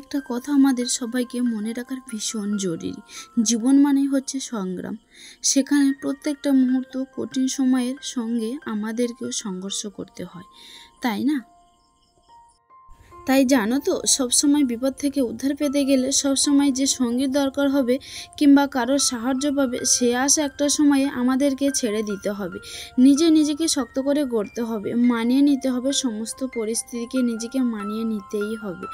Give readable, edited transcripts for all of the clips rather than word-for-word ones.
একটা কথা আমাদের সবাইকে মনে রাখার ভীষণ জরুরি। জীবন মানেই হচ্ছে সংগ্রাম। সেখানে প্রত্যেকটা মুহূর্ত কঠিন সময়ের সঙ্গে আমাদেরকেও সংঘর্ষ করতে হয়, তাই না? তাই জানো তো, সবসময় বিপদ থেকে উদ্ধার পেতে গেলে সবসময় যে সঙ্গীর দরকার হবে কিংবা কারোর সাহায্য পাবে, সে আশা একটা সময়ে আমাদেরকে ছেড়ে দিতে হবে। নিজেকে শক্ত করে গড়তে হবে, মানিয়ে নিতে হবে, সমস্ত পরিস্থিতিকে নিজেকে মানিয়ে নিতেই হবে।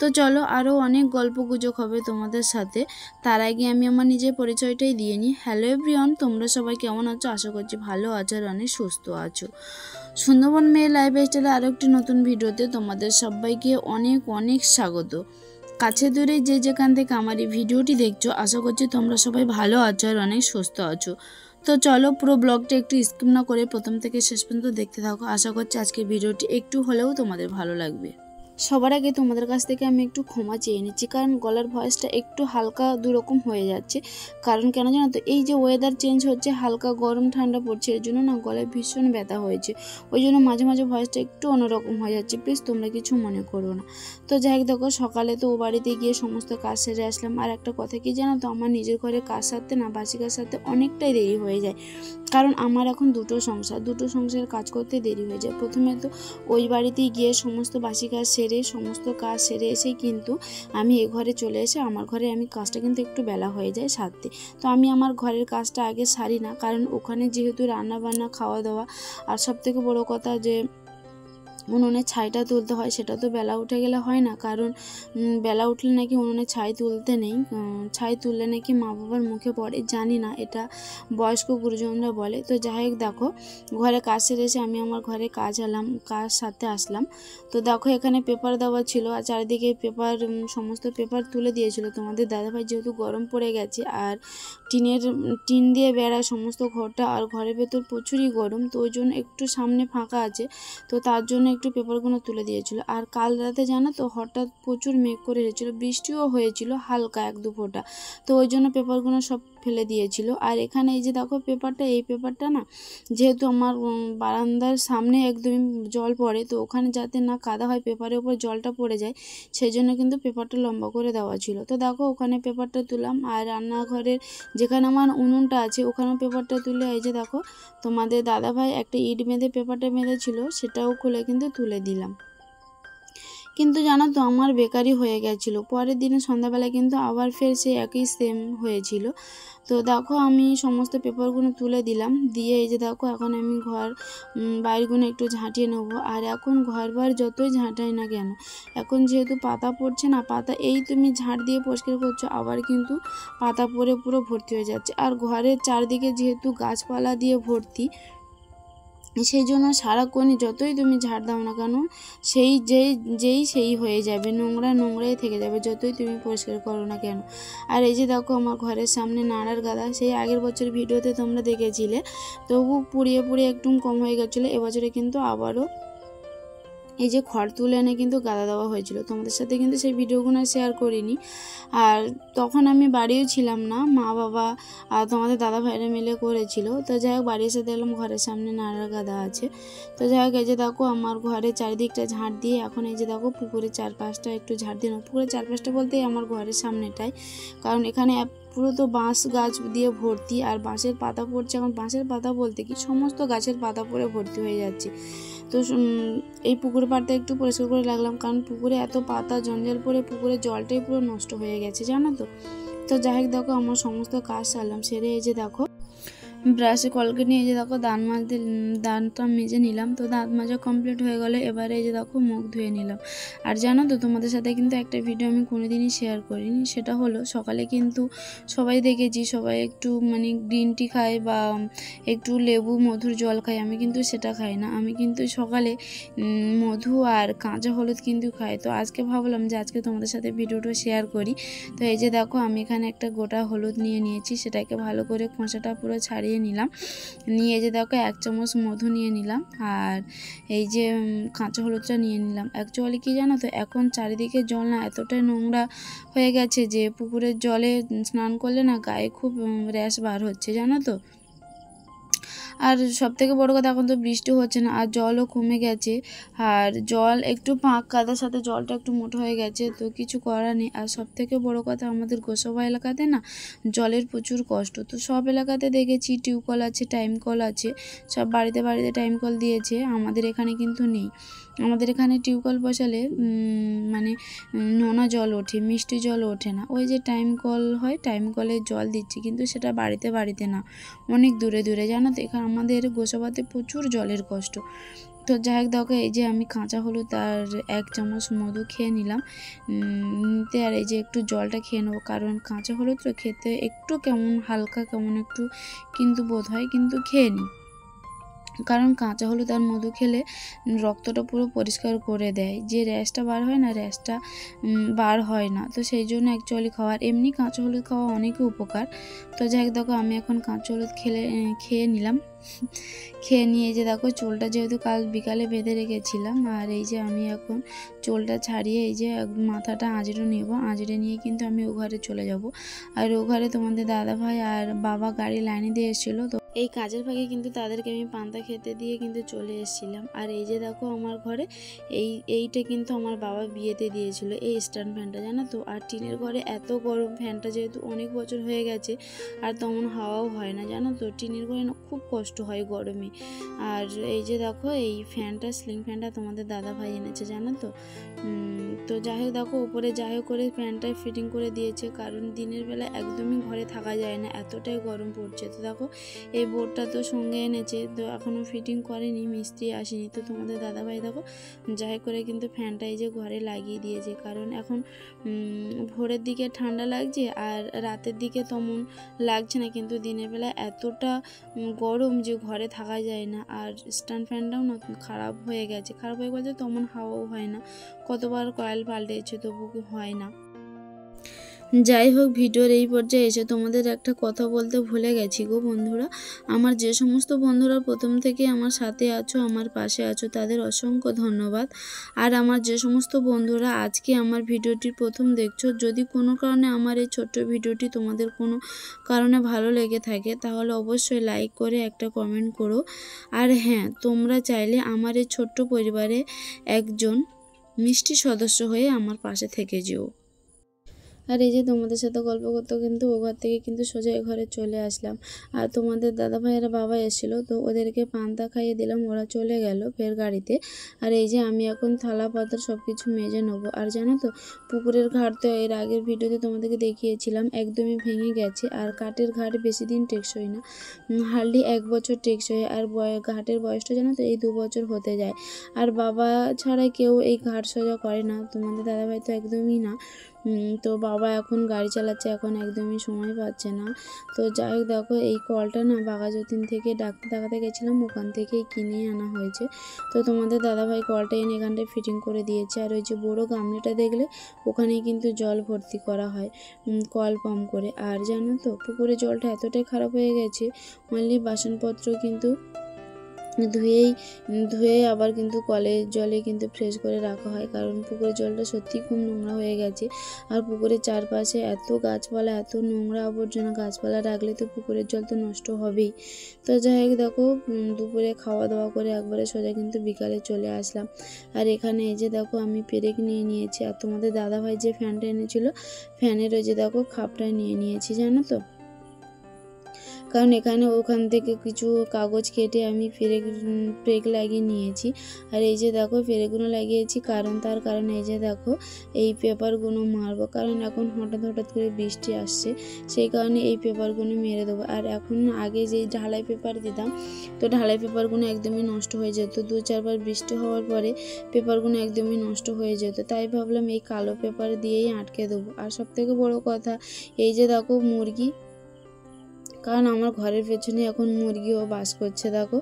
তো চলো, আরও অনেক গল্প গুজব হবে তোমাদের সাথে। তার আগে আমি আমার নিজের পরিচয়টাই দিয়ে নিই। হ্যালো এভরিওয়ান, তোমরা সবাই কেমন আছো? আশা করছি ভালো আছো আর অনেক সুস্থ আছো। সুন্দরবন মেয়ে লাইফস্টাইলে আরও একটি নতুন ভিডিওতে তোমাদের সবাইকে অনেক অনেক স্বাগত। কাছে দূরে যে যেখান থেকে আমার এই ভিডিওটি দেখছো, আশা করছি তোমরা সবাই ভালো আছো আর অনেক সুস্থ আছো। তো চলো, পুরো ব্লগটা একটু স্কিপ না করে প্রথম থেকে শেষ পর্যন্ত দেখতে থাকো। আশা করছি আজকের ভিডিওটি একটু হলেও তোমাদের ভালো লাগবে। সবার আগে তোমাদের কাছ থেকে আমি একটু ক্ষমা চেয়ে নিচ্ছি, কারণ গলার ভয়েসটা একটু হালকা দুরকম হয়ে যাচ্ছে। কারণ কেন জানো তো, এই যে ওয়েদার চেঞ্জ হচ্ছে, হালকা গরম ঠান্ডা পড়ছে, এর জন্য না গলায় ভীষণ ব্যথা হয়েছে। ওই জন্য মাঝে মাঝে ভয়েসটা একটু অন্যরকম হয়ে যাচ্ছে, প্লিজ তোমরা কিছু মনে করো না। তো যাই হোক, দেখো সকালে তো ও বাড়িতে গিয়ে সমস্ত কাজ সেরে আসলাম। আর একটা কথা কি জানো তো, আমার নিজের ঘরে কাজ সারতে না বাসি কাজ সারতে অনেকটাই দেরি হয়ে যায়। কারণ আমার এখন দুটো সংসারের কাজ করতে দেরি হয়ে যায়। প্রথমে তো ওই বাড়িতে গিয়ে সমস্ত বাসি কাজ সমস্ত কাজ সেরে এসেই কিন্তু আমি এ ঘরে চলে এসে আমার ঘরে আমি কাজটা কিন্তু একটু বেলা হয়ে যায় সারতে। তো আমি আমার ঘরের কাজটা আগে সারি না, কারণ ওখানে যেহেতু রান্না বান্না খাওয়া দাওয়া, আর সব থেকে বড়ো কথা যে উনুনে ছাইটা তুলতে হয়, সেটা তো বেলা উঠে গেলে হয় না। কারণ বেলা উঠলে নাকি উনুনে ছাই তুলতে নেই, ছাই তুললে নাকি মা বাবার মুখে পড়ে, জানি না, এটা বয়স্ক গুরুজনরা বলে। তো যাই হোক, দেখো ঘরে কাজ সেরে এসে আমি আমার ঘরে কাজ সারতে আসলাম। তো দেখো এখানে পেপার দেওয়া ছিল, আর চারিদিকে পেপার, সমস্ত পেপার তুলে দিয়েছিল তোমাদের দাদাভাই, যেহেতু গরম পড়ে গেছে আর টিন দিয়ে বেড়া সমস্ত ঘরটা, আর ঘরের ভেতর প্রচুরই গরম, তো ওই জন্য একটু সামনে ফাঁকা আছে, তো তার জন্য একটু পেপারগুলো তুলে দিয়েছিল। আর কাল রাতে জানো তো, হঠাৎ প্রচুর মেঘ করে এসেছিলো, বৃষ্টিও হয়েছিল হালকা 1-2 ফোঁটা, তো ওই জন্য পেপারগুলো সব ফেলে দিয়েছিল। আর এখানে এই যে দেখো এই পেপারটা না, যেহেতু আমার বারান্দার সামনে একদমই জল পড়ে, তো ওখানে যাতে না কাদা হয়, পেপারের উপর জলটা পড়ে যায়, সেই জন্য কিন্তু পেপারটা লম্বা করে দেওয়া ছিল। তো দেখো ওখানে পেপারটা তুললাম, আর রান্নাঘরের যেখানে আমার উনুনটা আছে ওখানেও পেপারটা তুলে, এই যে দেখো তোমাদের দাদাভাই একটা ইট বেঁধে পেপারটা বেঁধেছিল, সেটাও খুলে কিন্তু তুলে দিলাম। কিন্তু জানো তো, আমার বেকারই হয়ে গেছিলো। পরের দিনে সন্ধ্যাবেলায় কিন্তু আবার ফের সে একই সেম হয়েছিল। তো দেখো আমি সমস্ত পেপারগুলো তুলে দিলাম, দিয়ে এই যে দেখো এখন আমি বাইরগুলো একটু ঝাঁটিয়ে নেবো। আর এখন ঘরবার যতই ঝাঁটাই না কেন, এখন যেহেতু পাতা পড়ছে না, পাতা এই তুমি ঝাঁট দিয়ে পরিষ্কার করছো, আবার কিন্তু পাতা পড়ে পুরো ভর্তি হয়ে যাচ্ছে। আর ঘরের চারদিকে যেহেতু গাছপালা দিয়ে ভর্তি, সেই জন্য সারাক্ষণই যতই তুমি ঝাড় দাও না কেন, সেই হয়ে যাবে, নোংরাই থেকে যাবে, যতই তুমি পরিষ্কার করো না কেন। আর এই যে দেখো আমার ঘরের সামনে নাড়ার গাদা, সেই আগের বছর ভিডিওতে তোমরা দেখেছিলে, তবু পুড়িয়ে একটু কম হয়ে গেছিলো। এবছরে কিন্তু আবারও এই যে খড় তুলে এনে কিন্তু গাদা দেওয়া হয়েছিল, তোমাদের সাথে কিন্তু সেই ভিডিওগুলো শেয়ার করিনি। আর তখন আমি বাড়িও ছিলাম না, মা বাবা আর তোমাদের দাদা ভাইরা মিলে করেছিল। তো যাই হোক, বাড়ি এসে দেখলাম ঘরের সামনে নাড়ার গাদা আছে। তো যাই হোক, এই যে দেখো আমার ঘরের চারিদিকটা ঝাঁট দিয়ে, এখন এই যে দেখো পুকুরের চারপাশটা একটু ঝাঁট দিয়ে নেবো। পুকুরের চারপাশটা বলতেই আমার ঘরের সামনেটাই, কারণ এখানে পুরো তো বাঁশ গাছ দিয়ে ভর্তি, আর বাঁশের পাতা পড়ছে। এখন বাঁশের পাতা বলতে কি, সমস্ত গাছের পাতা পড়ে ভর্তি হয়ে যাচ্ছে। তো এই পুকুর পাড়টা একটু পরিষ্কার করে রাখলাম, কারণ পুকুরে এত পাতা জঞ্জাল পড়ে পুকুরের জলটাই পুরো নষ্ট হয়ে গেছে, জানো তো। তো যাই হোক, দেখো আমার সমস্ত কাজ সারলাম, সেরে এই যে দেখো ব্রাশে কলকে নিয়ে, এই যে দেখো দাঁতটা মেজে নিলাম। তো দাঁত মাজা কমপ্লিট হয়ে গেলে এবারে এই যে দেখো মুখ ধুয়ে নিলাম। আর জানো তো, তোমাদের সাথে কিন্তু একটা ভিডিও আমি কোনোদিনই শেয়ার করিনি, সেটা হলো সকালে কিন্তু সবাই দেখেছি সবাই একটু গ্রিন টি খায় বা একটু লেবু মধুর জল খায়, আমি কিন্তু সেটা খাই না। আমি কিন্তু সকালে মধু আর কাঁচা হলুদ কিন্তু খাই। তো আজকে ভাবলাম যে আজকে তোমাদের সাথে ভিডিওটা শেয়ার করি। তো এই যে দেখো আমি এখানে একটা গোটা হলুদ নিয়েছি, সেটাকে ভালো করে খোসাটা পুরো ছাড়িয়ে নিলাম। নিয়ে যে দেখো 1 চামচ মধু নিয়ে নিলাম, আর এই যে কাঁচা হলুদটা নিয়ে নিলাম। অ্যাকচুয়ালি কি জানো তো, এখন চারিদিকে জল না এতটাই নোংরা হয়ে গেছে যে পুকুরের জলে স্নান করলে না গায়ে খুব র্যাশ বার হচ্ছে, জানো তো। আর সবথেকে বড় কথা, এখন তো বৃষ্টি হচ্ছে না আর জলও কমে গেছে, আর জল একটু পাঁক কাদার সাথে জলটা একটু মোটা হয়ে গেছে, তো কিছু করার নেই। আর সবথেকে বড় কথা, আমাদের গোসাবা এলাকাতে না জলের প্রচুর কষ্ট। তো সব এলাকাতে দেখেছি টিউবকল আছে, টাইম কল আছে, সব বাড়িতে বাড়িতে টাইম কল দিয়েছে, আমাদের এখানে কিন্তু নেই। আমাদের এখানে টিউবকল বসালে মানে নোনা জল ওঠে, মিষ্টি জল ওঠে না। ওই যে টাইম কল হয়, টাইম কলের জল দিচ্ছি, কিন্তু সেটা বাড়িতে বাড়িতে না, অনেক দূরে দূরে, জানো তো। এখানে আমাদের গোসাবাতে প্রচুর জলের কষ্ট। তো যাই হোক দেখো, এই যে আমি কাঁচা হলুদ আর 1 চামচ মধু খেয়ে নিলাম নিতে, আর এই যে একটু জলটা খেয়ে নেবো, কারণ কাঁচা হলুদ তো খেতে একটু কেমন হালকা কেমন একটু কিন্তু বোধ হয়, কিন্তু খেয়ে নিই, কারণ কাঁচা হলুদ আর মধু খেলে রক্তটা পুরো পরিষ্কার করে দেয়, যে র্যাশটা বার হয় না, র্যাশটা বার হয় না। তো সেই জন্য অ্যাকচুয়ালি খাওয়ার, এমনি কাঁচা হলুদ খাওয়া অনেকই উপকার। তো যাই হোক দেখো, আমি এখন কাঁচা হলুদ খেয়ে নিলাম। খেয়ে নিয়ে এই যে দেখো, চুলটা যেহেতু কাল বিকালে বেঁধে রেখেছিলাম, আর এই যে আমি এখন চুলটা ছাড়িয়ে এই যে মাথাটা আঁচড়ে নেব, আঁচড়ে নিয়ে কিন্তু আমি ও ঘরে চলে যাব। আর ও ঘরে তোমাদের দাদা ভাই আর বাবা গাড়ি লাইনে দিয়ে এসেছিলো, তো এই কাজের ফাঁকে কিন্তু তাদেরকে আমি পান্তা খেতে দিয়ে কিন্তু চলে এসেছিলাম। আর এই যে দেখো, আমার ঘরে এইটা কিন্তু আমার বাবা বিয়েতে দিয়েছিল, এই স্ট্যান্ড ফ্যানটা, জানো তো। আর টিনের ঘরে এত গরম, ফ্যানটা যেহেতু অনেক বছর হয়ে গেছে আর তেমন হাওয়াও হয় না, জানো তো। টিনের ঘরে না খুব কষ্ট হয় গরমে। আর এই যে দেখো, এই ফ্যানটা, সিলিং ফ্যানটা তোমাদের দাদা ভাই এনেছে, জানো তো। তো যাই হোক দেখো, উপরে যাই হোক করে ফ্যানটাই ফিটিং করে দিয়েছে, কারণ দিনের বেলা একদমই ঘরে থাকা যায় না, এতটাই গরম পড়ছে। তো দেখো, এই বোর্ডটা তো সঙ্গে এনেছে, তো এখনও ফিটিং করেনি, মিস্ত্রি আসেনি। তো তোমাদের দাদাভাই দেখো যাই করে কিন্তু ফ্যানটা এই যে ঘরে লাগিয়ে দিয়েছে, কারণ এখন ভোরের দিকে ঠান্ডা লাগছে আর রাতের দিকে তেমন লাগছে না, কিন্তু দিনের বেলা এতটা গরম যে ঘরে থাকা যায় না। আর স্ট্যান্ড ফ্যানটাও না খারাপ হয়ে গেছে, খারাপ হয়ে গেছে, তেমন হাওয়াও হয় না, কতবার কয়েল পাল্টেছে তবু হয় না। যাই হোক, ভিডিওর এই পর্যায়ে এসে তোমাদের একটা কথা বলতে ভুলে গেছি গো বন্ধুরা। আমার যে সমস্ত বন্ধুরা প্রথম থেকে আমার সাথে আছো, আমার পাশে আছো, তাদের অসংখ্য ধন্যবাদ। আর আমার যে সমস্ত বন্ধুরা আজকে আমার ভিডিওটি প্রথম দেখছো, যদি কোনো কারণে আমার এই ছোট্ট ভিডিওটি তোমাদের কোনো কারণে ভালো লেগে থাকে, তাহলে অবশ্যই লাইক করে একটা কমেন্ট করো। আর হ্যাঁ, তোমরা চাইলে আমার এই ছোট্ট পরিবারে একজন মিষ্টি সদস্য হয়ে আমার পাশে থেকে যেও। আর এই যে তোমাদের সাথে গল্প করতে কিন্তু ও ঘর থেকে কিন্তু সোজা এ ঘরে চলে আসলাম। আর তোমাদের দাদা ভাইয়েরা বাবা এসেছিলো, তো ওদেরকে পান্তা খাইয়ে দিলাম, ওরা চলে গেল ফের গাড়িতে। আর এই যে আমি এখন থালা পাত্র সব কিছু মেজে নেবো। আর জানো তো, পুকুরের ঘাট তো এর আগের ভিডিওতে তোমাদেরকে দেখিয়েছিলাম, একদমই ভেঙে গেছে। আর কাঠের ঘাট বেশি দিন টেকসই না, হার্ডলি 1 বছর টেকসই। আর ঘাটের বয়সটা জানো তো এই 2 বছর হতে যায়। আর বাবা ছাড়া কেউ এই ঘাট সোজা করে না, তোমাদের দাদাভাই তো একদমই না। তো বাবা এখন গাড়ি চালাচ্ছে, এখন একদমই সময় পাচ্ছে না। তো যাই হোক দেখো, এই কলটা না বাঘাযতীন থেকে ডাক্তার দেখাতে গেছিলাম, ওখান থেকেই কিনে আনা হয়েছে। তো তোমাদের দাদাভাই কলটা এনে এখানটায় ফিটিং করে দিয়েছে। আর ওই যে বড়ো গামলিটা দেখলে, ওখানেই কিন্তু জল ভর্তি করা হয় কল পাম্প করে। আর জানো তো, পুকুরে জলটা এতটাই খারাপ হয়ে গেছে, অনলি বাসনপত্র কিন্তু ধুয়ে আবার কিন্তু কলের জলে কিন্তু ফ্রেশ করে রাখা হয়, কারণ পুকুরের জলটা সত্যিই খুব নোংরা হয়ে গেছে। আর পুকুরের চারপাশে এত গাছপালা, এত নোংরা আবর্জনা, গাছপালা রাখলে তো পুকুরের জল তো নষ্ট হবেই। তো যাই হোক দেখো, দুপুরে খাওয়া দাওয়া করে একবারে সোজা কিন্তু বিকালে চলে আসলাম। আর এখানে এই যে দেখো, আমি পেরেক নিয়ে নিয়েছি। আর তোমাদের দাদাভাই যে ফ্যানটা এনেছিল, ফ্যানের ওই যে দেখো খাপটায় নিয়ে নিয়েছি, জানো তো। কারণ ওখান থেকে কিছু কাগজ কেটে আমি পেরেক লাগিয়ে নিয়েছি। আর এই যে দেখো, পেরেকগুলো লাগিয়েছি তার কারণ এই যে দেখো, এই পেপারগুলো মারবো, কারণ এখন হঠাৎ করে বৃষ্টি আসছে, সেই কারণে এই পেপারগুলো মেরে দেবো। আর এখন আগে যে ঢালাই পেপার দিতাম, তো ঢালাই পেপারগুলো একদমই নষ্ট হয়ে যেত, 2-4 বার বৃষ্টি হওয়ার পরে পেপারগুলো একদমই নষ্ট হয়ে যেত। তাই ভাবলাম এই কালো পেপার দিয়েই আটকে দেবো। আর সবথেকে বড় কথা, এই যে দেখো মুরগি, কারণ আমার ঘরের পেছনে এখন মুরগিও বাস করছে। দেখো,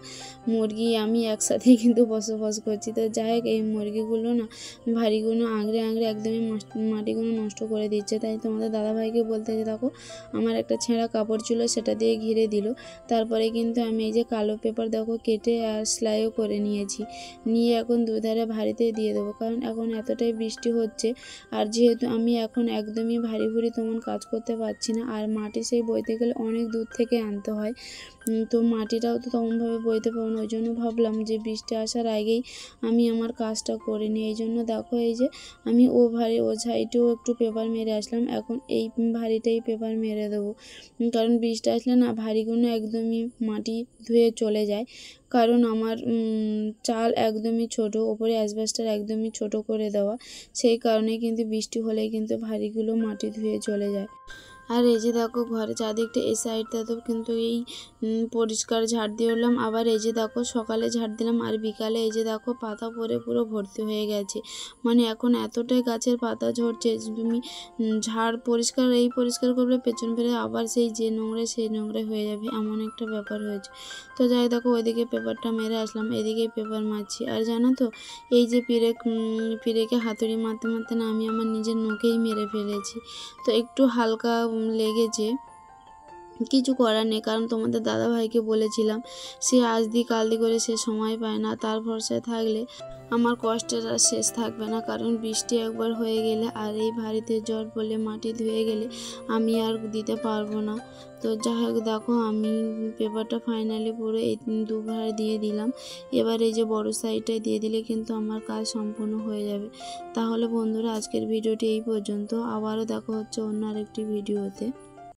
মুরগি আমি একসাথেই কিন্তু বসবাস করছি। তো যাই হোক, এই মুরগিগুলো না ভারীগুলো আঁকড়ে একদমই মাটিগুলো নষ্ট করে দিচ্ছে। তাই তোমাদের দাদাভাইকে বলতে যে দেখো, আমার একটা ছেঁড়া কাপড় ছিল, সেটা দিয়ে ঘিরে দিল। তারপরে কিন্তু আমি এই যে কালো পেপার দেখো কেটে আর সেলাইও করে নিয়েছি, নিয়ে এখন দুধারে ভারীতে দিয়ে দেবো, কারণ এখন এতটাই বৃষ্টি হচ্ছে। আর যেহেতু আমি এখন একদমই ভারী তেমন কাজ করতে পারছি না, আর মাটি সেই বইতে গেলে অনেক দূর থেকে আনতে হয়। তো মাটিটাও তো তেমনভাবে বইতে পারবো না, ওই জন্য ভাবলাম যে বৃষ্টি আসার আগেই আমি আমার কাজটা করে নিই। এই জন্য দেখো এই যে আমি ও সাইডেও একটু পেপার মেরে আসলাম, এখন এই ভারিটাই পেপার মেরে দেবো, কারণ বৃষ্টি আসলে না ভারিগুলো একদমই মাটি ধুয়ে চলে যায়। কারণ আমার চাল একদমই ছোট, ওপরে অ্যাসবেস্টার একদমই ছোট করে দেওয়া, সেই কারণে কিন্তু বৃষ্টি হলেই কিন্তু ভারিগুলো মাটি ধুয়ে চলে যায়। আর এই যে দেখো ঘরে চারদিকটা এই সাইডটাতেও কিন্তু এই পরিষ্কার ঝাড় দিয়ে উঠলাম। আবার এই যে দেখো সকালে ঝাড় দিলাম আর বিকালে এই যে দেখো পাতা পরে পুরো ভর্তি হয়ে গেছে, মানে এখন এতটাই গাছের পাতা ঝরছে যে তুমি ঝাড় পরিষ্কার করবে, পেছন ফিরে আবার সেই যে নোংরা সেই নোংরা হয়ে যাবে, এমন একটা ব্যাপার হয়েছে। তো যাই দেখো ওইদিকে পেপারটা মেরে আসলাম, এদিকে পেপার মারছি। আর জানো তো এই যে পিরেকে হাতুড়ি মারতে মারতে না আমি আমার নিজের নখেই মেরে ফেলেছি। তো একটু হালকা লেগেছে, কিছু করার নেই, কারণ তোমাদের দাদাভাইকে বলেছিলাম সে আজ দি কাল দি করে সে সময় পায় না, তার ভরসায় থাকলে আমার কষ্টের আর শেষ থাকবে না। কারণ বৃষ্টি একবার হয়ে গেলে আর এই ভারিতে জল পড়লে মাটি ধুয়ে গেলে আমি আর দিতে পারবো না। তো যাই হোক দেখো আমি পেপারটা ফাইনালি পুরো এই দুভারে দিয়ে দিলাম। এবার এই যে বড় সাইডটায় দিয়ে দিলে কিন্তু আমার কাজ সম্পূর্ণ হয়ে যাবে। তাহলে বন্ধুরা আজকের ভিডিওটি এই পর্যন্ত, আবারও দেখা হচ্ছে অন্য আরেকটি ভিডিওতে।